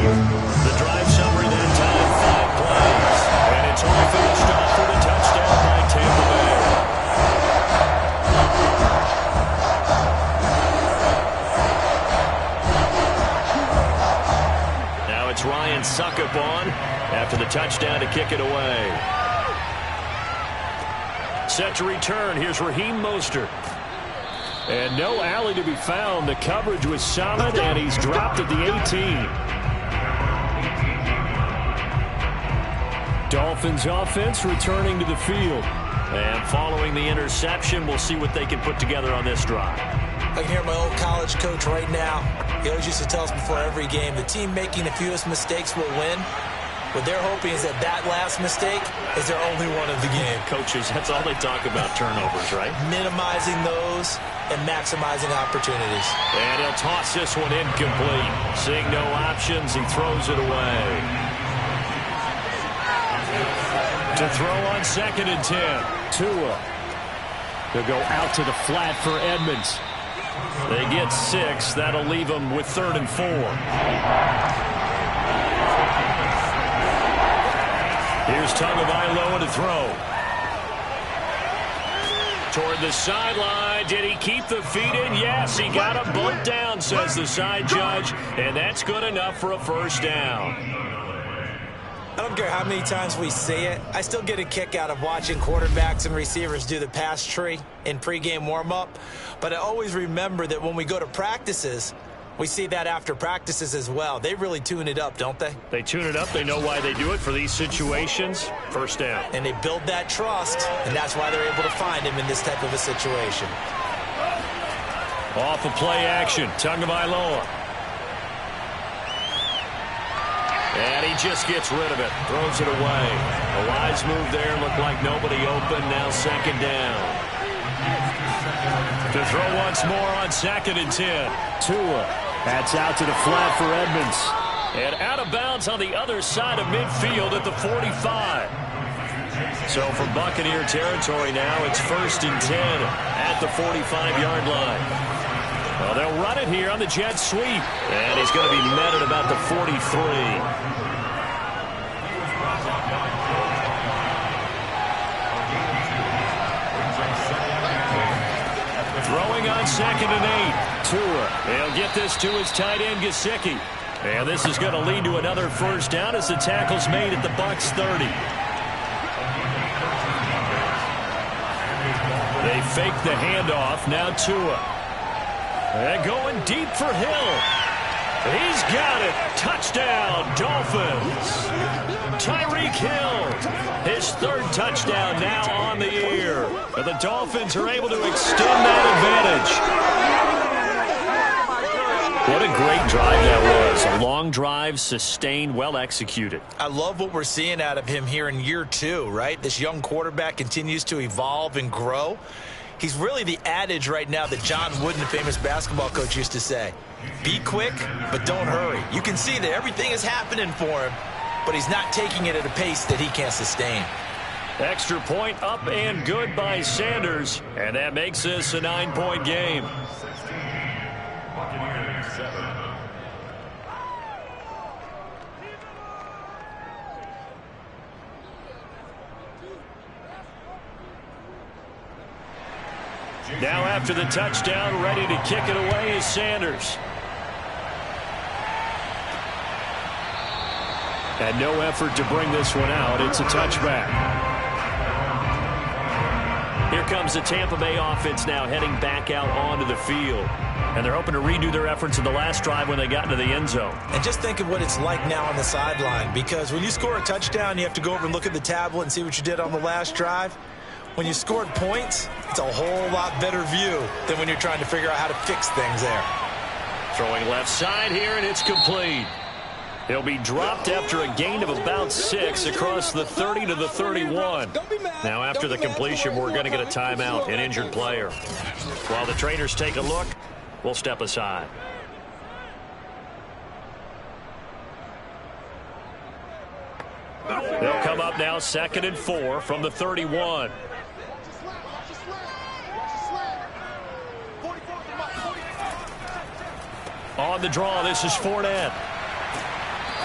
S2: The drive summary that time, 5 plays. And it's all finished off with a touchdown by Tampa Bay. Now it's Ryan Suckup on after the touchdown to kick it away. Set to return. Here's Raheem Mostert.
S4: And no alley to be found. The coverage was solid, and he's dropped at the 18. Dolphins offense returning to the field.
S2: And following the interception, we'll see what they can put together on this drive.
S3: I can hear my old college coach right now. He always used to tell us before every game, the team making the fewest mistakes will win. What they're hoping is that that last mistake is their only one of the game.
S2: Coaches, that's all they talk about, turnovers, right?
S3: Minimizing those and maximizing opportunities.
S2: And he'll toss this one incomplete. Seeing no options, he throws it away.
S4: To throw on 2nd and 10. Tua. They'll go out to the flat for Edmonds.
S2: They get 6. That'll leave them with 3rd and 4. Here's Tagovailoa to throw. Toward the sideline. Did he keep the feet in? Yes, he got a bump down, says the side judge. And that's good enough for a first down.
S3: I don't care how many times we see it. I still get a kick out of watching quarterbacks and receivers do the pass tree in pregame warm-up. But I always remember that when we go to practices, we see that after practices as well. They really tune it up, don't they?
S2: They tune it up. They know why they do it for these situations. First down.
S3: And they build that trust, and that's why they're able to find him in this type of a situation.
S2: Off of play action, Tagovailoa. And he just gets rid of it. Throws it away. A wise move there. Looked like nobody open. Now 2nd down. To throw once more on 2nd and 10.
S4: Tua. That's out to the flat for Edmonds.
S2: And out of bounds on the other side of midfield at the 45. So for Buccaneer territory now, it's 1st and 10 at the 45-yard line. Well, they'll run it here on the jet sweep. And he's going to be met at about the 43. Throwing on 2nd and 8. Tua. He'll get this to his tight end, Gesicki. And this is going to lead to another first down as the tackle's made at the Bucs 30. They fake the handoff. Now Tua. And going deep for Hill. He's got it. Touchdown, Dolphins. Tyreek Hill. His 3rd touchdown now on the year. And the Dolphins are able to extend that advantage. What a great drive that was. A long drive, sustained, well executed.
S3: I love what we're seeing out of him here in year 2, right? This young quarterback continues to evolve and grow. He's really the adage right now that John Wooden, the famous basketball coach, used to say. Be quick, but don't hurry. You can see that everything is happening for him, but he's not taking it at a pace that he can't sustain.
S2: Extra point up and good by Sanders, and that makes this a 9-point game.
S5: Buccaneers 7.
S4: Now after the touchdown, ready to kick it away is Sanders. And no effort to bring this one out. It's a touchback. Here comes the Tampa Bay offense now heading back out onto the field. And they're hoping to redo their efforts in the last drive when they got into the end zone.
S3: And just think of what it's like now on the sideline, because when you score a touchdown, you have to go over and look at the tablet and see what you did on the last drive. When you scored points, it's a whole lot better view than when you're trying to figure out how to fix things there.
S4: Throwing left side here, and it's complete. He'll be dropped after a gain of about 6 across the 30 to the 31. Now after the completion, we're going to get a timeout, an injured player. While the trainers take a look, we'll step aside. They'll come up now 2nd and 4 from the 31. On the draw, this is Fournette.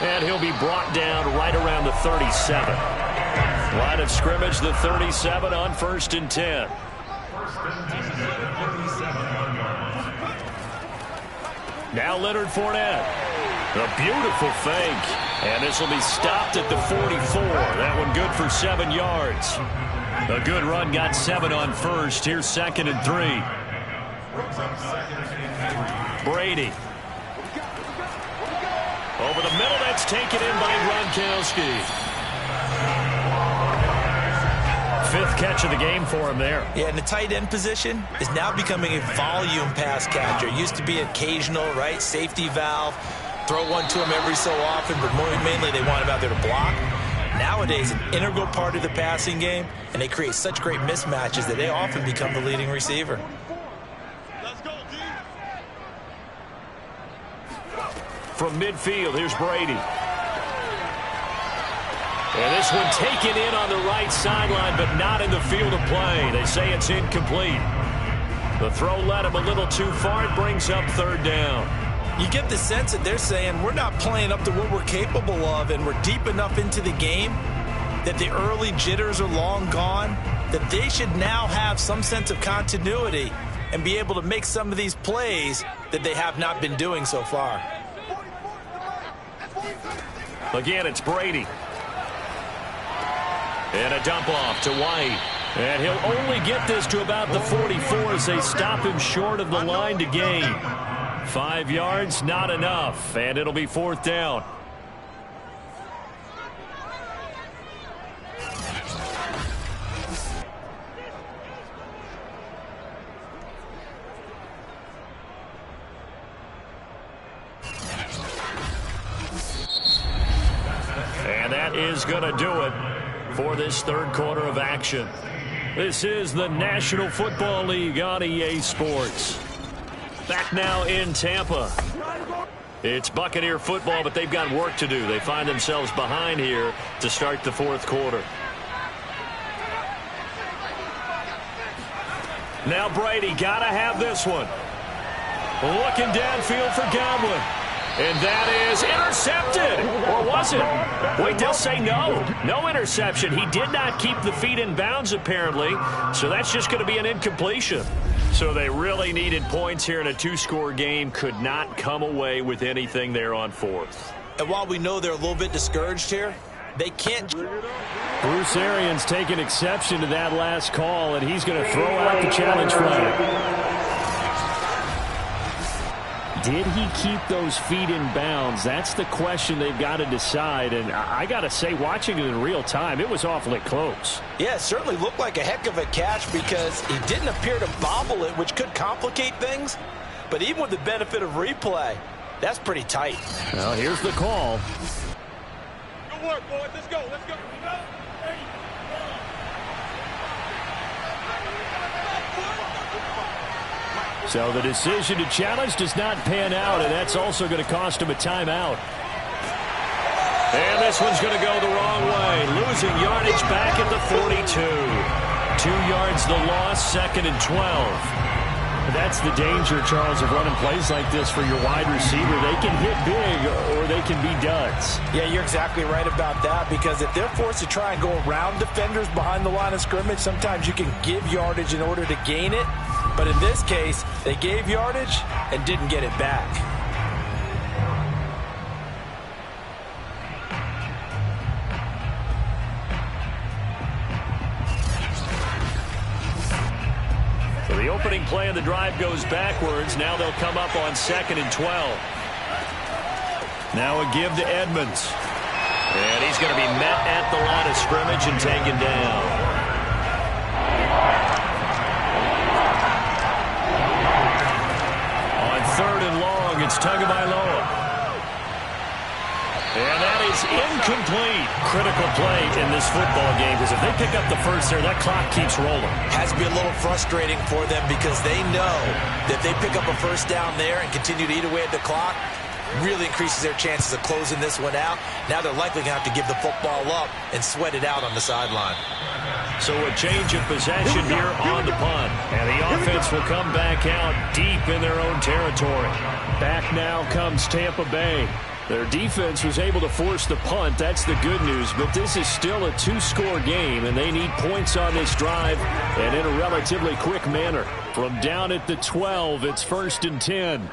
S4: And he'll be brought down right around the 37. Line of scrimmage, the 37 on 1st and 10. Now Leonard Fournette. A beautiful fake. And this will be stopped at the 44. That one good for 7 yards. A good run, got 7 on 1st. Here's 2nd and 3. Brady. Over the middle, that's taken in by Gronkowski. 5th catch of the game for him there. Yeah, and the tight end position is now becoming a volume pass catcher. It used to be occasional, right? Safety valve. Throw one to him every so often, but mainly they want him out there to block. Nowadays, an integral part of the passing game, and they create such great mismatches that they often become the leading receiver. From midfield, here's Brady. And this one taken in on the right sideline, but not in the field of play. They say it's incomplete. The throw led him a little too far. It brings up 3rd down. You get the sense that they're saying we're not playing up to what we're capable of, and we're deep enough into the game that the early jitters are long gone, that they should now have some sense of continuity and be able to make some of these plays that they have not been doing so far. Again, it's Brady. And a dump off to White. And he'll only get this to about the 44 as they stop him short of the line to gain. 5 yards, not enough. And it'll be 4th down. And that is going to do it for this 3rd quarter of action. This is the National Football League on EA Sports. Back now in Tampa. It's Buccaneer football, but they've got work to do. They find themselves behind here to start the 4th quarter. Now Brady, got to have this one. Looking downfield for Godwin. And that is intercepted. Or was it? Wait, they'll say no. No interception. He did not keep the feet in bounds, apparently. So that's just going to be an incompletion. So they really needed points here in a 2-score game. Could not come away with anything there on 4th. And while we know they're a little bit discouraged here, they can't. Bruce Arians taking exception to that last call, and he's going to throw out the challenge flag. Did he keep those feet in bounds? That's the question they've got to decide. And I got to say, watching it in real time, it was awfully close.
S3: Yeah, it certainly looked like a heck of a catch because he didn't appear to bobble it, which could complicate things. But even with the benefit of replay, that's pretty tight.
S4: Well, here's the call.
S8: Good work, boys. Let's go. Let's go.
S4: So the decision to challenge does not pan out, and that's also going to cost him a timeout. And this one's going to go the wrong way. Losing yardage back at the 42. 2 yards the loss, 2nd and 12. That's the danger, Charles, of running plays like this for your wide receiver. They can hit big or they can be duds.
S3: Yeah, you're exactly right about that, because if they're forced to try and go around defenders behind the line of scrimmage, sometimes you can give yardage in order to gain it. But in this case, they gave yardage and didn't get it back.
S4: So the opening play of the drive goes backwards. Now they'll come up on 2nd and 12. Now a give to Edmonds. And he's going to be met at the line of scrimmage and taken down. On 3rd and long, it's Tagovailoa. And that is incomplete. Critical play in this football game, because if they pick up the first there, that clock keeps rolling.
S3: Has to be a little frustrating for them, because they know that if they pick up a first down there and continue to eat away at the clock, really increases their chances of closing this one out. Now they're likely going to have to give the football up and sweat it out on the sideline.
S4: So a change of possession here on the punt. And the offense will come back out deep in their own territory. Back now comes Tampa Bay. Their defense was able to force the punt. That's the good news. But this is still a 2-score game, and they need points on this drive and in a relatively quick manner. From down at the 12, it's 1st and 10.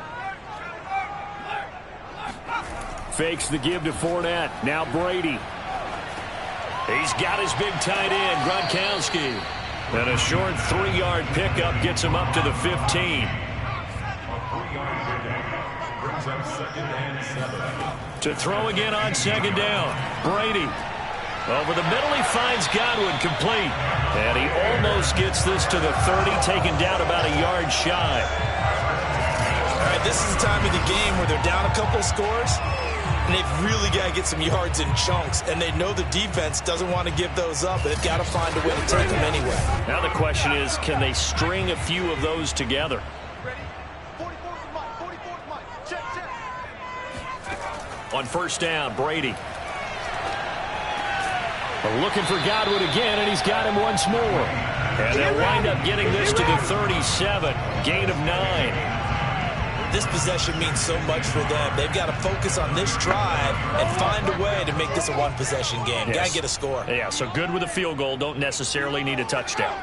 S4: Fakes the give to Fournette. Now Brady. He's got his big tight end, Gronkowski. And a short 3-yard pickup gets him up to the 15.
S5: A 3-yard pickup brings up 2nd and 7.
S4: To throw again on 2nd down. Brady. Over the middle, he finds Godwin, complete. And he almost gets this to the 30, taken down about a yard shy.
S3: All right, this is the time of the game where they're down a couple scores, and they've really got to get some yards in chunks, and they know the defense doesn't want to give those up. They've got to find a way to take them anyway.
S4: Now the question is, can they string a few of those together? On 1st down, Brady. Looking for Godwin again, and he's got him once more. And they'll wind up getting this to the 37, gain of 9.
S3: This possession means so much for them. They've got to focus on this drive and find a way to make this a one-possession game.
S4: Yes.
S3: Got to get a score.
S4: Yeah, so good with a field goal. Don't necessarily need a touchdown.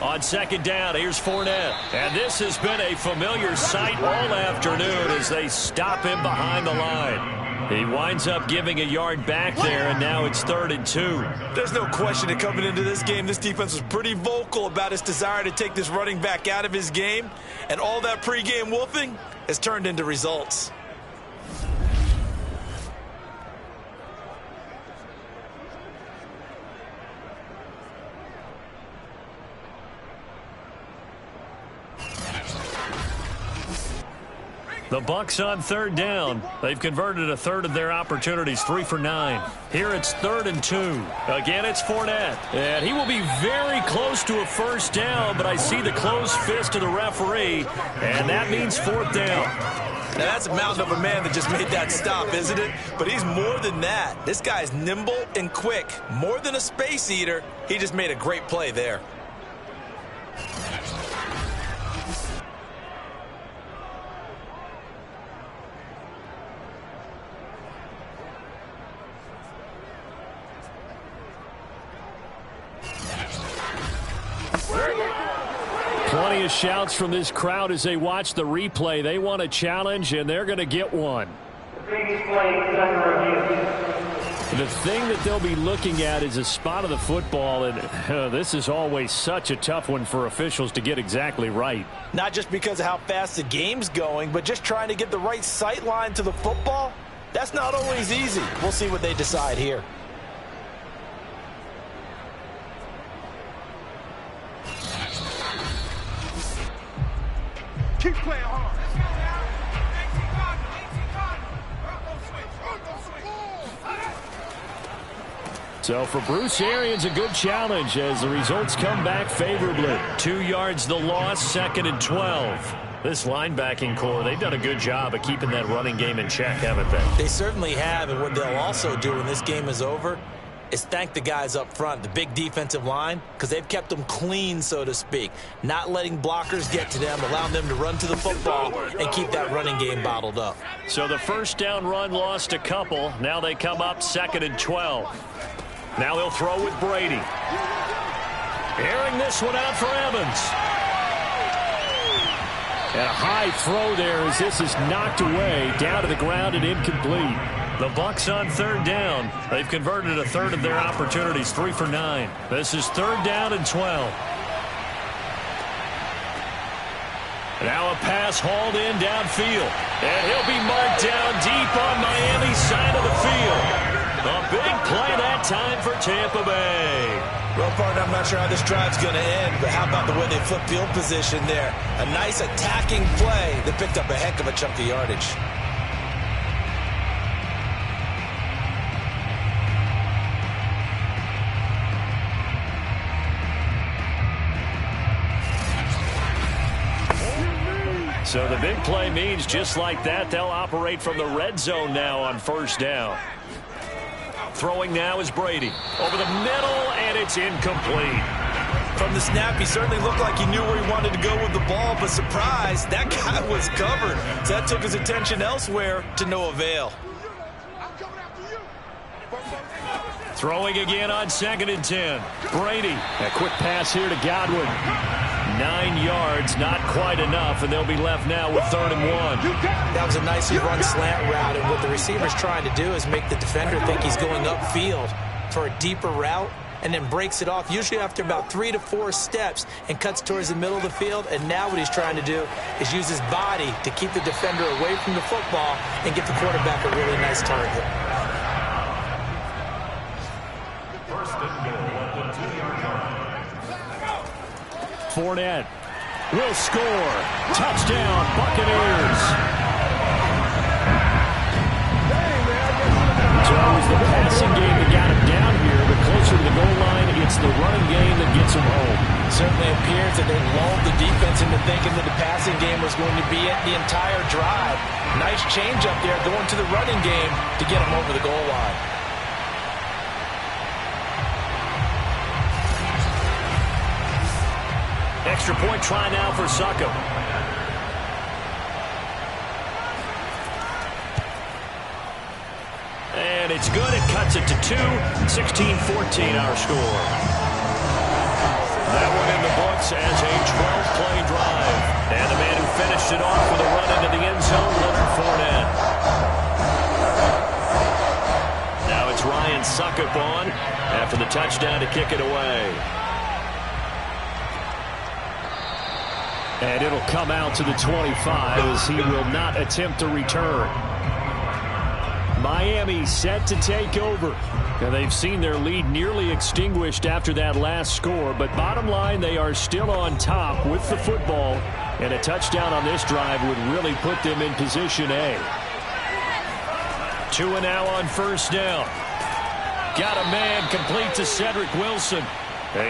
S4: On 2nd down, here's Fournette. And this has been a familiar sight all afternoon as they stop him behind the line. He winds up giving a yard back there, and now it's 3rd and 2.
S7: There's no question that coming into this game, this defense was pretty vocal about its desire to take this running back out of his game, and all that pregame wolfing has turned into results.
S4: The Bucs on 3rd down. They've converted a third of their opportunities, 3 for 9. Here it's 3rd and 2. Again, it's Fournette. And he will be very close to a first down, but I see the closed fist of the referee, and that means 4th down.
S7: Now, that's a mountain of a man that just made that stop, isn't it? But he's more than that. This guy's nimble and quick. More than a space eater, he just made a great play there.
S4: Plenty of shouts from this crowd as they watch the replay. They want a challenge, and they're going to get one. The thing that they'll be looking at is a spot of the football, and this is always such a tough one for officials to get exactly right.
S3: Not just because of how fast the game's going, but just trying to get the right sight line to the football. That's not always easy. We'll see what they decide here.
S8: Keep playing hard.
S4: So for Bruce Arians, a good challenge as the results come back favorably. 2 yards the loss, 2nd and 12. This linebacking core, they've done a good job of keeping that running game in check, haven't they?
S3: They certainly have, and what they'll also do when this game is over is thank the guys up front, the big defensive line, because they've kept them clean, so to speak. Not letting blockers get to them, allowing them to run to the football and keep that running game bottled up.
S4: So the first down run lost a couple. Now they come up 2nd and 12. Now he'll throw with Brady.
S2: Airing this one out for Evans. And a high throw there as this is knocked away, down to the ground and incomplete. The Bucs on third down. They've converted a third of their opportunities, 3 for 9. This is third down and 12. Now a pass hauled in downfield. And he'll be marked down deep on Miami's side of the field. A big play that time for Tampa Bay.
S7: Well, partner, I'm not sure how this drive's going to end, but how about the way they flip field position there? A nice attacking play that picked up a heck of a chunk of yardage.
S2: So the big play means just like that, they'll operate from the red zone now on first down. Throwing now is Brady. Over the middle, and it's incomplete.
S7: From the snap, he certainly looked like he knew where he wanted to go with the ball, but surprise, that guy was covered. So that took his attention elsewhere to no avail.
S2: Throwing again on 2nd and 10. Brady. A quick pass here to Godwin. 9 yards, not quite enough, and they'll be left now with 3rd and 1.
S3: That was a nicely run slant route, and what the receiver's trying to do is make the defender think he's going upfield for a deeper route, and then breaks it off, usually after about 3 to 4 steps, and cuts towards the middle of the field. And now what he's trying to do is use his body to keep the defender away from the football and get the quarterback a really nice target.
S2: Fournette will score. Touchdown, Buccaneers. It's always the passing game that got him down here, but closer to the goal line, it's the running game that gets him home.
S7: Certainly appears that they lulled the defense into thinking that the passing game was going to be it the entire drive. Nice change up there going to the running game to get him over the goal line.
S2: Extra point try now for Suckup. And it's good. It cuts it to 2. 16-14 our score. That one in the books as a 12-play drive. And the man who finished it off with a run into the end zone, Leonard Fournette. Now it's Ryan Suckup on after the touchdown to kick it away. And it'll come out to the 25 as he will not attempt to return. Miami set to take over. Now they've seen their lead nearly extinguished after that last score, but bottom line, they are still on top with the football, and a touchdown on this drive would really put them in position A. 2 and now on first down. Got a man complete to Cedric Wilson.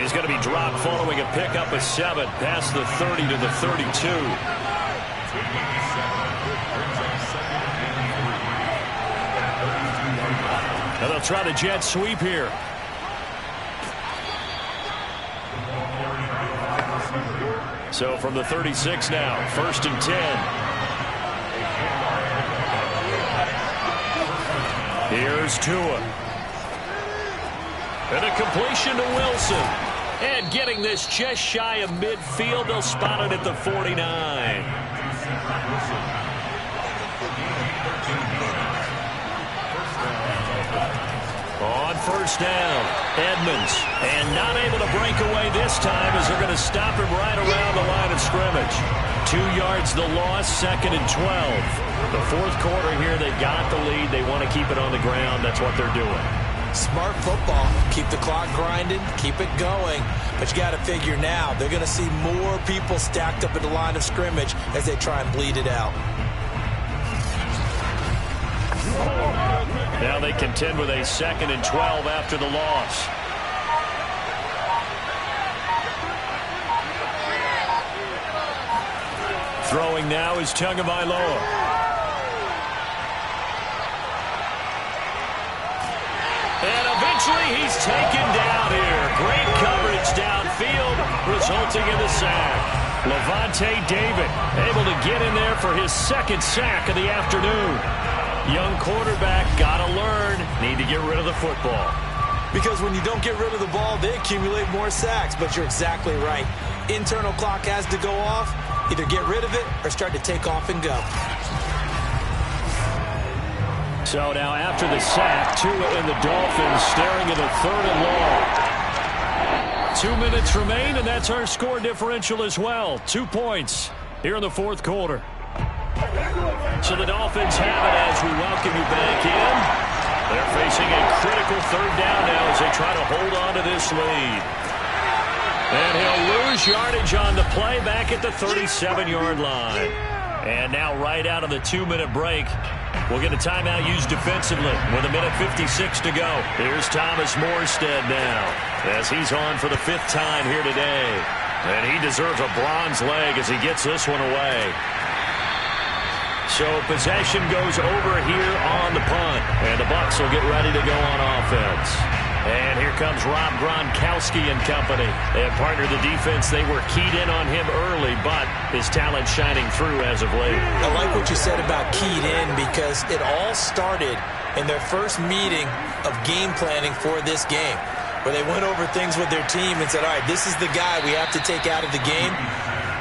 S2: He's going to be dropped following a pickup of 7 past the 30 to the 32. Now they'll try the jet sweep here. So from the 36 now, 1st and 10. Here's Tua. And a completion to Wilson. And getting this just shy of midfield, they'll spot it at the 49. On first down, Edmonds. And not able to break away this time as they're going to stop him right around the line of scrimmage. 2 yards the loss, 2nd and 12. The 4th quarter here, they've got the lead. They want to keep it on the ground. That's what they're doing.
S7: Smart football. Keep the clock grinding, keep it going. But you got to figure now, they're going to see more people stacked up at the line of scrimmage as they try and bleed it out.
S2: Now they contend with a 2nd and 12 after the loss. Throwing now is Tagovailoa. And eventually he's taken down here. Great coverage downfield, resulting in the sack. Levante David able to get in there for his 2nd sack of the afternoon. Young quarterback, got to learn. Need to get rid of the football.
S7: Because when you don't get rid of the ball, they accumulate more sacks. But you're exactly right. Internal clock has to go off. Either get rid of it or start to take off and go.
S4: So now after the sack, Tua and the Dolphins staring at a 3rd and long. 2 minutes remain, and that's our score differential as well. 2 points here in the 4th quarter. So the Dolphins have it as we welcome you back in. They're facing a critical 3rd down now as they try to hold on to this lead. And he'll lose yardage on the play back at the 37-yard line. And now right out of the 2-minute break, we'll get a timeout used defensively with 1:56 to go. Here's Thomas Morstead now as he's on for the 5th time here today. And he deserves a bronze leg as he gets this one away. So possession goes over here on the punt. And the Bucs will get ready to go on offense. And here comes Rob Gronkowski and company. They have partnered the defense. They were keyed in on him early, but his talent shining through as of late.
S7: I like what you said about keyed in because it all started in their first meeting of game planning for this game, where they went over things with their team and said, all right, this is the guy we have to take out of the game.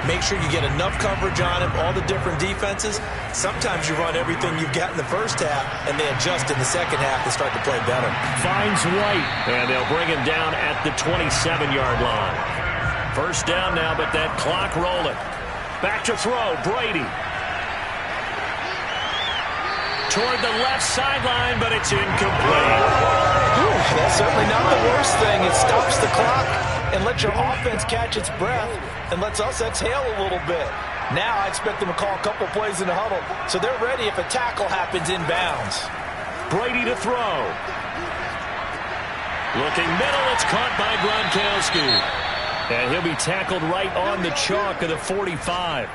S7: Make sure you get enough coverage on him, all the different defenses. Sometimes you run everything you've got in the first half, and they adjust in the second half to start to play better.
S4: Finds White, and they'll bring him down at the 27-yard line. 1st down now, but that clock rolling. Back to throw, Brady. Toward the left sideline, but it's incomplete.
S7: Ooh, that's certainly not the worst thing. It stops the clock and lets your offense catch its breath and lets us exhale a little bit. Now I expect them to call a couple plays in the huddle, so they're ready if a tackle happens inbounds.
S4: Brady to throw. Looking middle, it's caught by Gronkowski. And he'll be tackled right on the chalk of the 45.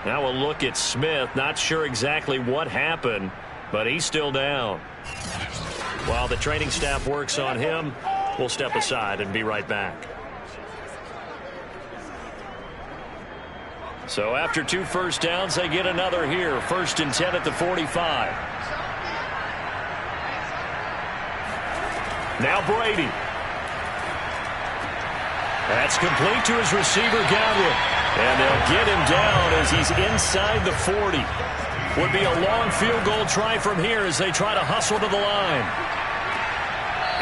S4: Now we'll look at Smith. Not sure exactly what happened, but he's still down. While the training staff works on him, we'll step aside and be right back. So after 2 first downs, they get another here. 1st and 10 at the 45. Now Brady. That's complete to his receiver, Godwin. And they'll get him down as he's inside the 40. Would be a long field goal try from here as they try to hustle to the line.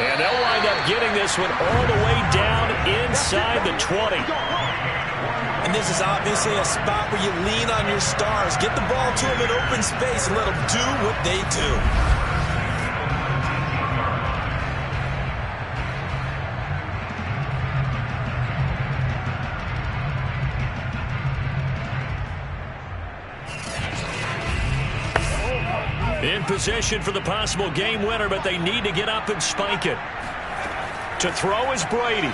S4: And they'll wind up getting this one all the way down inside the 20.
S7: And this is obviously a spot where you lean on your stars. Get the ball to them in open space and let them do what they do.
S4: In position for the possible game winner, but they need to get up and spike it. To throw is Brady.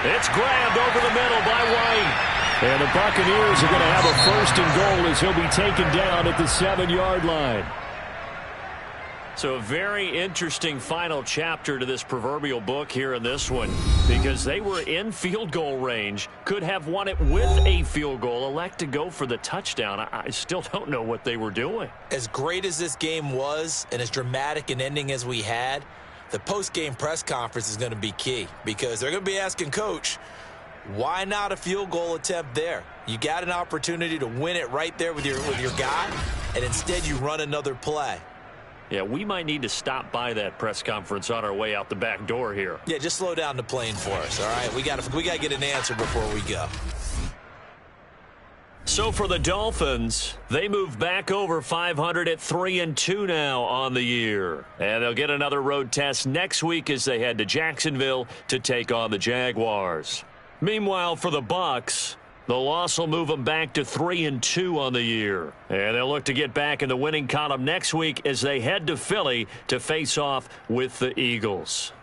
S4: It's grabbed over the middle by White. And the Buccaneers are going to have a 1st and goal as he'll be taken down at the 7-yard line. So a very interesting final chapter to this proverbial book here in this one, because they were in field goal range, could have won it with a field goal, elect to go for the touchdown. I still don't know what they were doing.
S7: As great as this game was and as dramatic an ending as we had, the post-game press conference is going to be key, because they're going to be asking Coach, why not a field goal attempt there? You got an opportunity to win it right there with your guy, and instead you run another play.
S4: Yeah, we might need to stop by that press conference on our way out the back door here.
S7: Yeah, just slow down the plane for us, all right? We got to get an answer before we go.
S4: So for the Dolphins, they move back over 500 at 3-2 now on the year. And they'll get another road test next week as they head to Jacksonville to take on the Jaguars. Meanwhile, for the Bucs, the loss will move them back to 3-2 on the year. And they'll look to get back in the winning column next week as they head to Philly to face off with the Eagles.